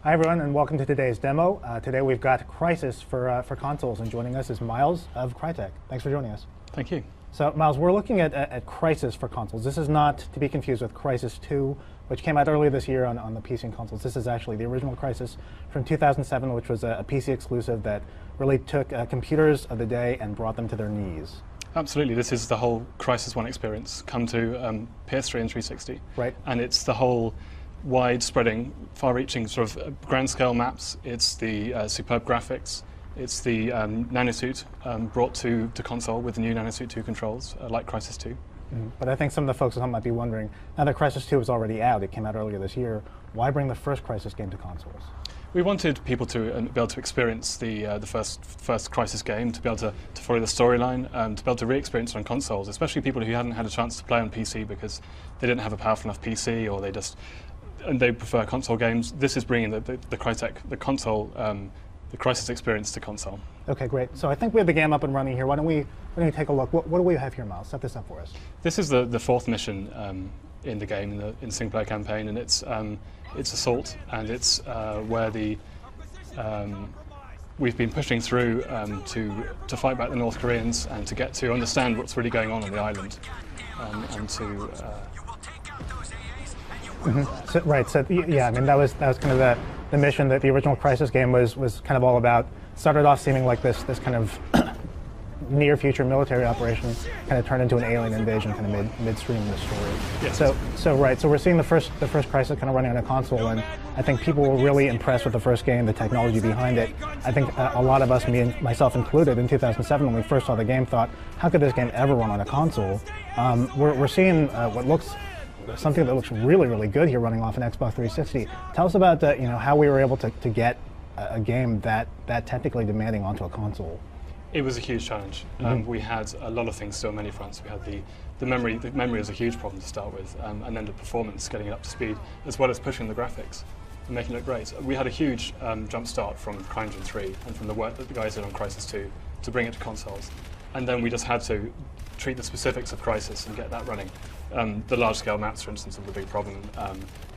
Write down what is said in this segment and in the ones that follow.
Hi everyone, and welcome to today's demo. Today we've got Crysis for consoles, and joining us is Miles of Crytek. Thanks for joining us. Thank you. So Miles, we're looking at Crysis for consoles. This is not to be confused with Crysis 2, which came out earlier this year on the PC and consoles. This is actually the original Crysis from 2007, which was a PC exclusive that really took computers of the day and brought them to their knees. Absolutely, this is the whole Crysis 1 experience come to PS3 and 360. Right. And it's the whole wide-spreading, far-reaching sort of grand-scale maps. It's the superb graphics. It's the nanosuit brought to console with the new nanosuit 2 controls, like Crysis 2. But I think some of the folks at home might be wondering, now that Crysis 2 is already out, it came out earlier this year, why bring the first Crysis game to consoles? We wanted people to be able to experience the first Crysis game, to be able to follow the storyline, to be able to re-experience it on consoles, especially people who hadn't had a chance to play on PC because they didn't have a powerful enough PC, or they prefer console games. This is bringing the Crytek, the console, the Crysis experience to console. Okay, great. So I think we have the game up and running here. Why don't we take a look? What do we have here, Miles? Set this up for us. This is the fourth mission in the game, in the single-player campaign, and it's Assault, and it's where we've been pushing through to fight back the North Koreans and to get to understand what's really going on the island, and to. So, right. So yeah, I mean that was kind of the mission that the original Crysis game was kind of all about. Started off seeming like this kind of near future military operation, kind of turned into an alien invasion kind of midstream in the story. Yes. So right. So we're seeing the first Crysis kind of running on a console, and I think people were really impressed with the first game, the technology behind it. I think a lot of us, me and myself included, in 2007 when we first saw the game, thought, how could this game ever run on a console? We're seeing what looks something that looks really, really good here running off an Xbox 360. Tell us about how we were able to get a game that technically demanding onto a console. It was a huge challenge. We had a lot of things to do on many fronts. We had the memory. The memory was a huge problem to start with, and then the performance, getting it up to speed, as well as pushing the graphics and making it look great. We had a huge jump start from CryEngine 3 and from the work that the guys did on Crysis 2 to bring it to consoles. And then we just had to treat the specifics of Crysis and get that running. The large-scale maps, for instance, were the big problem.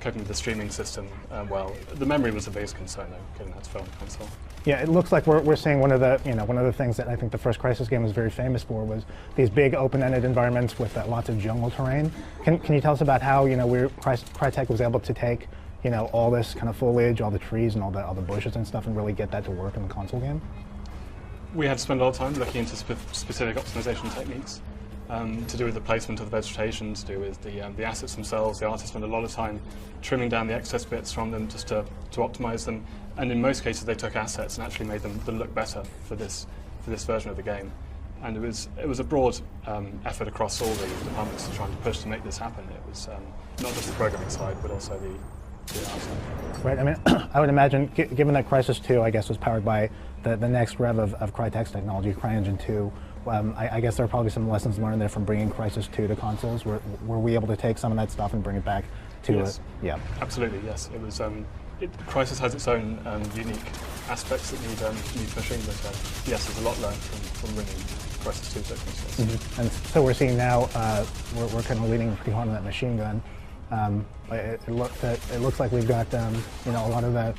Coping with the streaming system, well, the memory was the biggest concern, though, getting that to fit on the console. Yeah, it looks like we're seeing one of the things that I think the first Crysis game was very famous for was these big open-ended environments with lots of jungle terrain. Can you tell us about how Crytek was able to take all this kind of foliage, all the trees, and all the bushes and stuff, and really get that to work in the console game? We had to spend a lot of time looking into specific optimization techniques to do with the placement of the vegetation, to do with the assets themselves. The artists spent a lot of time trimming down the excess bits from them just to optimize them. And in most cases, they took assets and actually made them look better for this version of the game. And it was a broad effort across all the departments to try and push to make this happen. It was not just the programming side, but also the art side. Right. I mean, I would imagine, given that Crysis 2, I guess, was powered by the next rev of Crytek's technology, CryEngine 2. I guess there are probably some lessons learned there from bringing Crysis 2 to consoles. Were we able to take some of that stuff and bring it back to yes. Yeah. Absolutely, yes. It was. Crysis has its own unique aspects that need pushing, but yes, there's a lot learned from bringing Crysis 2 to consoles. And so we're seeing now we're kind of leading pretty hard on that machine gun. It looks like we've got a lot of the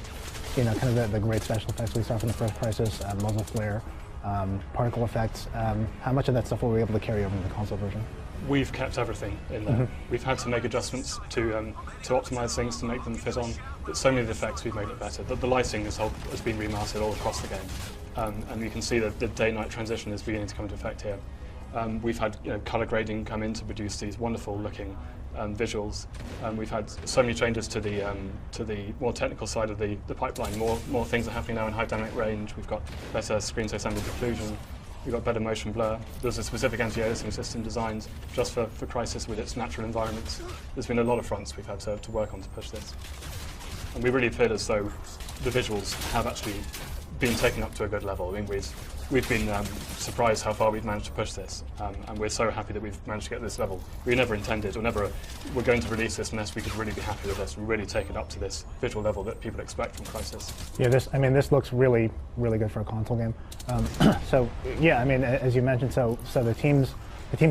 kind of the great special effects we saw from the first Crysis, muzzle flare. Particle effects. How much of that stuff were we able to carry over into the console version? We've kept everything in there. We've had to make adjustments to optimize things to make them fit on. But so many of the effects we've made it better. The lighting has been remastered all across the game, and you can see that the day-night transition is beginning to come into effect here. We've had color grading come in to produce these wonderful-looking visuals. We've had so many changes to the more technical side of the pipeline. More things are happening now in high dynamic range. We've got better screen-to-assembly occlusion. We've got better motion blur. There's a specific anti-aliasing system designed just for Crysis with its natural environments. There's been a lot of fronts we've had to work on to push this. And we really feel as though the visuals have actually been taken up to a good level. I mean, we've been surprised how far we've managed to push this, and we're so happy that we've managed to get to this level. We never intended, or never were going to release this unless we could really be happy with this and really take it up to this visual level that people expect from Crysis. Yeah, this looks really, really good for a console game. So yeah, I mean, as you mentioned, so the team's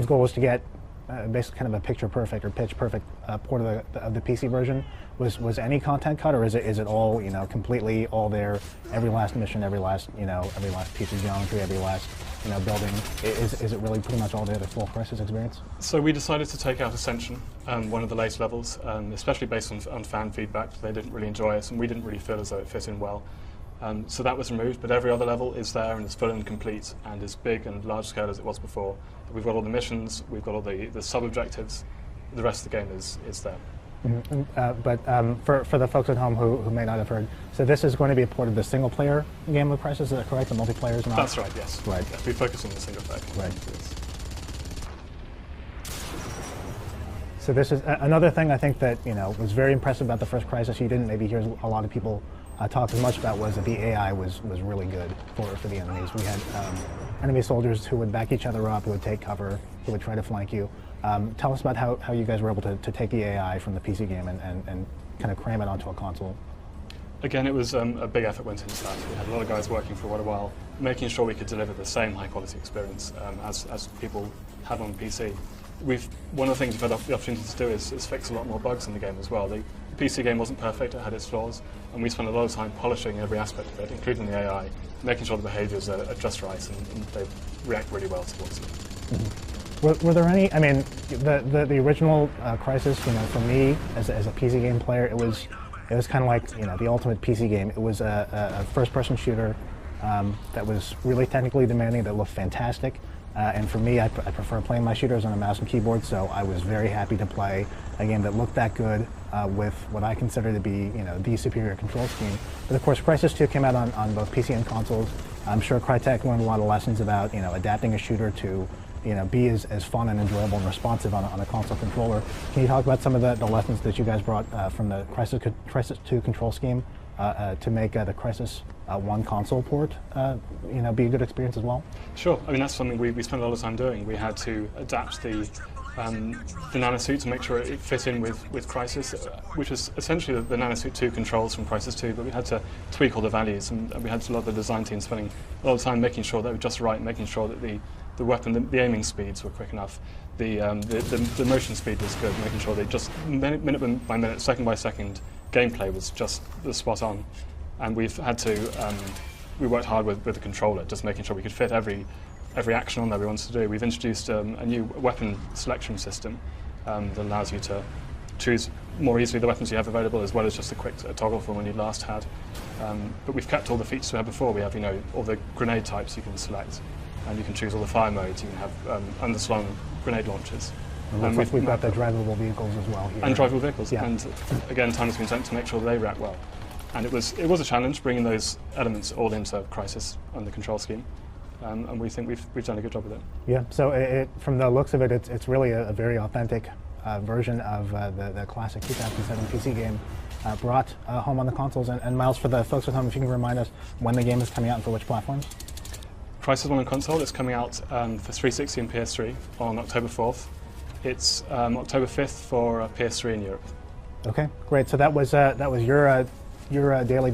goal was to get basically kind of a picture perfect or pitch perfect port of the PC version. Was any content cut, or is it all, you know, completely all there? Every last mission, every last piece of geometry, every last, you know, building. Is it really pretty much all there, the full Crysis experience? So we decided to take out Ascension, one of the later levels, especially based on fan feedback. They didn't really enjoy it, and we didn't really feel as though it fit in well. So that was removed, but every other level is there and is full and complete and as big and large scale as it was before. We've got all the missions, we've got all the sub-objectives, the rest of the game is there. Mm-hmm. But for the folks at home who may not have heard, so this is going to be a port of the single-player game of Crysis, is that correct? The multiplayer is not? That's right, yes. Right. Yeah, we focus on the single player. Right. Yes. So this is another thing I think that, you know, was very impressive about the first Crysis. You didn't maybe hear a lot of people talk as much about, was that the AI was really good for the enemies. We had enemy soldiers who would back each other up, who would take cover, who would try to flank you. Tell us about how you guys were able to take the AI from the PC game and kind of cram it onto a console. Again, it was a big effort went into that. We had a lot of guys working for quite a while, making sure we could deliver the same high-quality experience as people have on PC. One of the things we've had the opportunity to do is fix a lot more bugs in the game as well. The PC game wasn't perfect, it had its flaws, and we spent a lot of time polishing every aspect of it, including the AI, making sure the behaviours are just right and they react really well towards it. Mm-hmm. Were there any, I mean, the original Crysis, you know, for me, as a PC game player, it was kind of like, you know, the ultimate PC game. It was a first-person shooter that was really technically demanding, that looked fantastic. And for me, I prefer playing my shooters on a mouse and keyboard, so I was very happy to play a game that looked that good with what I consider to be, you know, the superior control scheme. But of course, Crysis 2 came out on both PC and consoles. I'm sure Crytek learned a lot of lessons about, you know, adapting a shooter to, you know, be as fun and enjoyable and responsive on a console controller. Can you talk about some of the lessons that you guys brought from the Crysis 2 control scheme to make the Crysis 1 console port, you know, be a good experience as well? Sure. I mean, that's something we spent a lot of time doing. We had to adapt the nanosuit to make sure it fit in with Crysis, which is essentially the nanosuit 2 controls from Crysis 2, but we had to tweak all the values, and we had a lot of the design team spending a lot of time making sure they were just right, making sure that the weapon, the aiming speeds were quick enough, the motion speed was good, making sure they just minute by minute, second by second, gameplay was just spot on. And we've had to, we worked hard with the controller, just making sure we could fit every action on there we wanted to do. We've introduced a new weapon selection system that allows you to choose more easily the weapons you have available, as well as just a quick toggle from when you last had. But we've kept all the features we had before. We have, you know, all the grenade types you can select, and you can choose all the fire modes. You can have underslung grenade launchers. And we've got the drivable vehicles as well here. And drivable vehicles, yeah. And again, time has been spent to make sure they react well. And it was a challenge bringing those elements all into Crysis on the control scheme, and we think we've done a good job with it. Yeah. So from the looks of it, it's really a very authentic version of the classic 2007 PC game brought home on the consoles. And Miles, for the folks at home, if you can remind us when the game is coming out and for which platforms? Crysis 1 on console is coming out for 360 and PS3 on October 4th. It's October 5th for PS3 in Europe. Okay, great. So that was your daily